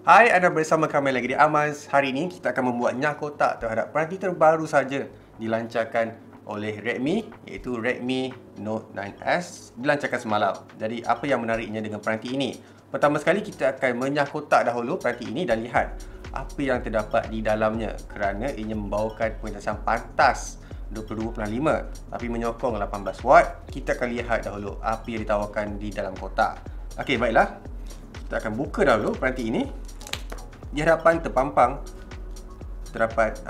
Hai, anda bersama kami lagi di Amaz. Hari ini kita akan membuat nyak kotak terhadap peranti terbaru saja dilancarkan oleh Redmi, iaitu Redmi Note 9S, dilancarkan semalam. Jadi apa yang menariknya dengan peranti ini? Pertama sekali kita akan menyak kotak dahulu peranti ini dan lihat apa yang terdapat di dalamnya, kerana ia membawakan pengecasan pantas 22.5 tapi menyokong 18 watt. Kita akan lihat dahulu apa yang ditawarkan di dalam kotak. Okey, baiklah. Kita akan buka dahulu peranti ini. Di hadapan terpampang terdapat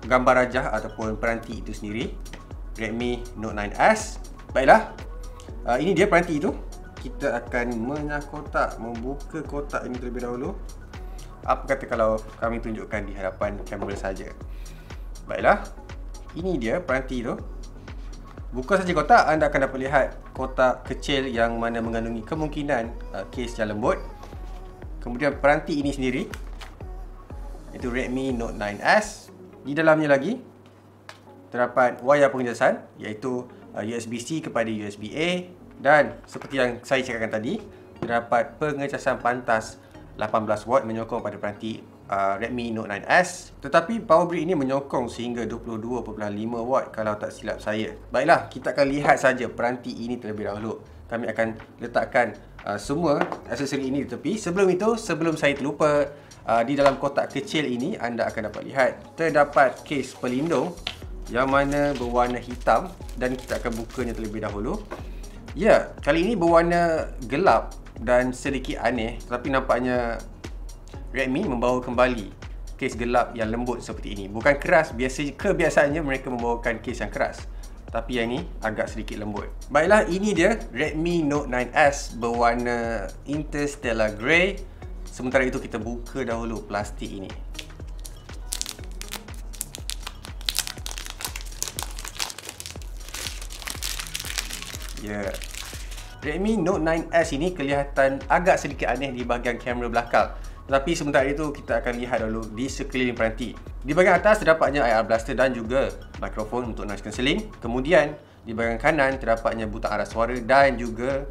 gambar rajah ataupun peranti itu sendiri, Redmi Note 9S. Baiklah, ini dia peranti itu. Kita akan menyak kotak, membuka kotak ini terlebih dahulu. Apa kata kalau kami tunjukkan di hadapan kamera saja. Baiklah, ini dia peranti itu. Buka saja kotak, anda akan dapat lihat kotak kecil yang mana mengandungi kemungkinan kes yang lembut. Kemudian peranti ini sendiri, itu Redmi Note 9S. Di dalamnya lagi terdapat wayar pengecasan, iaitu USB-C kepada USB-A, dan seperti yang saya cakapkan tadi, terdapat pengecasan pantas 18 watt menyokong pada peranti Redmi Note 9S. Tetapi power brick ini menyokong sehingga 22.5 watt kalau tak silap saya. Baiklah, kita akan lihat saja peranti ini terlebih dahulu. Kami akan letakkan semua aksesori ini di tepi. Sebelum itu, sebelum saya terlupa, di dalam kotak kecil ini anda akan dapat lihat terdapat kes pelindung yang mana berwarna hitam, dan kita akan bukanya terlebih dahulu. Ya, kali ini berwarna gelap dan sedikit aneh, tetapi nampaknya Redmi membawa kembali kes gelap yang lembut seperti ini. Bukan keras, kebiasaannya mereka membawakan kes yang keras, tapi yang ini agak sedikit lembut. Baiklah, ini dia Redmi Note 9S berwarna Interstellar Grey. Sementara itu kita buka dahulu plastik ini. Ya, Redmi Note 9S ini kelihatan agak sedikit aneh di bahagian kamera belakang. Tetapi sementara itu kita akan lihat dulu di sekeliling peranti. Di bahagian atas terdapatnya IR blaster dan juga mikrofon untuk noise cancelling. Kemudian di bahagian kanan terdapatnya butang arah suara dan juga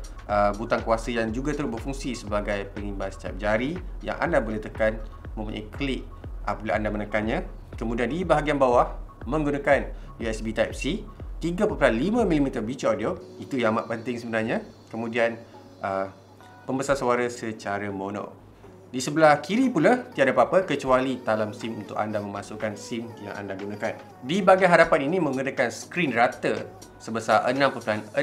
butang kuasa yang juga turut berfungsi sebagai pengimbas cap jari yang anda boleh tekan mempunyai klik apabila anda menekannya. Kemudian di bahagian bawah menggunakan USB Type-C, 3.5mm bicu audio, itu yang amat penting sebenarnya. Kemudian pembesar suara secara mono. Di sebelah kiri pula tiada apa-apa kecuali talam SIM untuk anda memasukkan SIM yang anda gunakan. Di bahagian hadapan ini menggunakan skrin rata sebesar 6.67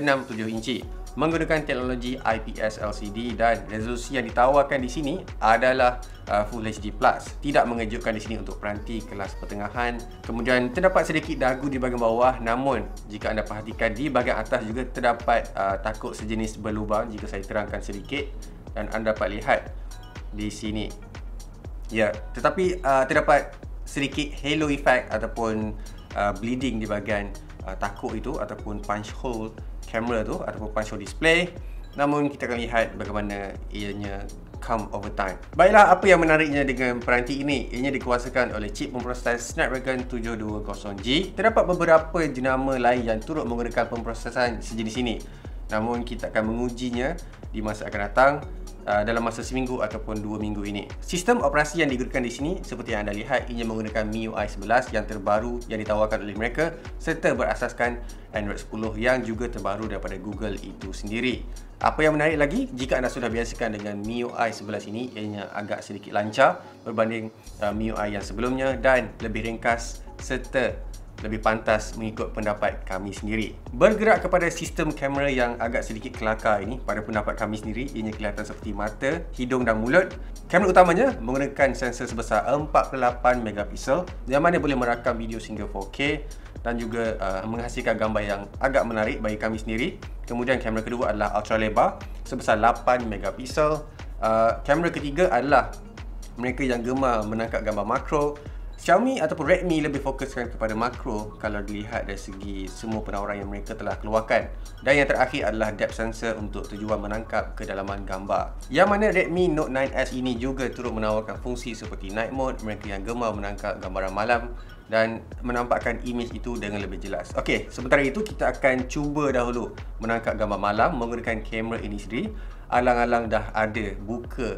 inci, menggunakan teknologi IPS LCD, dan resolusi yang ditawarkan di sini adalah Full HD+. Tidak mengejutkan di sini untuk peranti kelas pertengahan. Kemudian terdapat sedikit dagu di bahagian bawah, namun jika anda perhatikan di bahagian atas juga terdapat takuk sejenis berlubang jika saya terangkan sedikit, dan anda dapat lihat di sini. Ya, tetapi terdapat sedikit halo effect ataupun bleeding di bahagian takuk itu ataupun punch hole kamera tu ataupun punch hole display. Namun kita akan lihat bagaimana ianya come over time. Baiklah, apa yang menariknya dengan peranti ini? Ianya dikuasakan oleh chip pemrosesan Snapdragon 720G. Terdapat beberapa jenama lain yang turut menggunakan pemrosesan sejenis ini. Namun kita akan mengujinya di masa akan datang, dalam masa seminggu ataupun 2 minggu ini. Sistem operasi yang digunakan di sini seperti yang anda lihat, ia menggunakan MIUI 11 yang terbaru yang ditawarkan oleh mereka, serta berasaskan Android 10 yang juga terbaru daripada Google itu sendiri. Apa yang menarik lagi, jika anda sudah biasakan dengan MIUI 11 ini, ianya agak sedikit lancar berbanding MIUI yang sebelumnya dan lebih ringkas serta lebih pantas mengikut pendapat kami sendiri. Bergerak kepada sistem kamera yang agak sedikit kelakar ini, pada pendapat kami sendiri, ianya kelihatan seperti mata, hidung dan mulut. Kamera utamanya menggunakan sensor sebesar 48 megapiksel yang mana boleh merakam video sehingga 4K dan juga menghasilkan gambar yang agak menarik bagi kami sendiri. Kemudian kamera kedua adalah ultra lebar sebesar 8 megapiksel. Kamera ketiga adalah mereka yang gemar menangkap gambar makro. Xiaomi ataupun Redmi lebih fokuskan kepada makro kalau dilihat dari segi semua penawaran yang mereka telah keluarkan. Dan yang terakhir adalah depth sensor untuk tujuan menangkap kedalaman gambar. Yang mana Redmi Note 9S ini juga turut menawarkan fungsi seperti night mode, mereka yang gemar menangkap gambaran malam dan menampakkan imej itu dengan lebih jelas. Okey, sementara itu kita akan cuba dahulu menangkap gambar malam menggunakan kamera ini sendiri. Alang-alang dah ada buka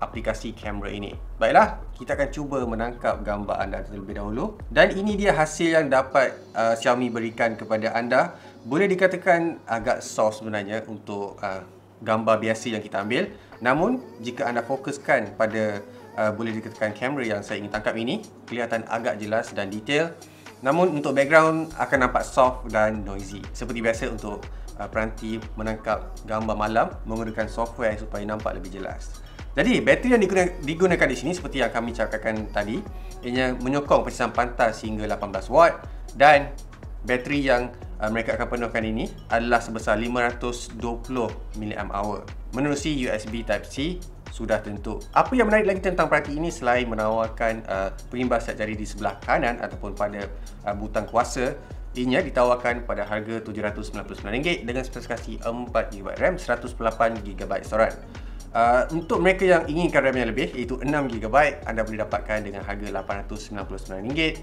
aplikasi kamera ini. Baiklah, kita akan cuba menangkap gambar anda terlebih dahulu. Dan ini dia hasil yang dapat Xiaomi berikan kepada anda. Boleh dikatakan agak soft sebenarnya untuk gambar biasa yang kita ambil. Namun, jika anda fokuskan pada boleh dikatakan kamera yang saya ingin tangkap ini, kelihatan agak jelas dan detail. Namun untuk background akan nampak soft dan noisy. Seperti biasa untuk peranti menangkap gambar malam menggunakan software supaya nampak lebih jelas. Jadi bateri yang digunakan di sini seperti yang kami cakapkan tadi, ianya menyokong persisan pantas hingga 18 watt dan bateri yang mereka akan penuhkan ini adalah sebesar 520 mAh. Menerusi USB Type-C sudah tentu. Apa yang menarik lagi tentang peranti ini selain menawarkan pengimbas siap jari di sebelah kanan ataupun pada butang kuasa, ianya ditawarkan pada harga RM799 dengan spesifikasi 4GB RAM, 128GB storan. Untuk mereka yang inginkan RAM yang lebih iaitu 6GB, anda boleh dapatkan dengan harga RM899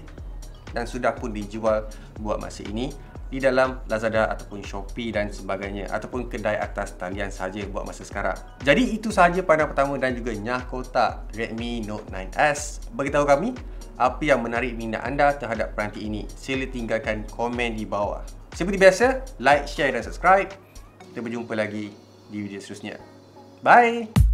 dan sudah pun dijual buat masa ini di dalam Lazada ataupun Shopee dan sebagainya, ataupun kedai atas talian saja buat masa sekarang. Jadi itu sahaja pandang pertama dan juga nyah kotak Redmi Note 9S. Beritahu kami apa yang menarik minat anda terhadap peranti ini. Sila tinggalkan komen di bawah. Seperti biasa, like, share dan subscribe. Kita berjumpa lagi di video seterusnya. Bye!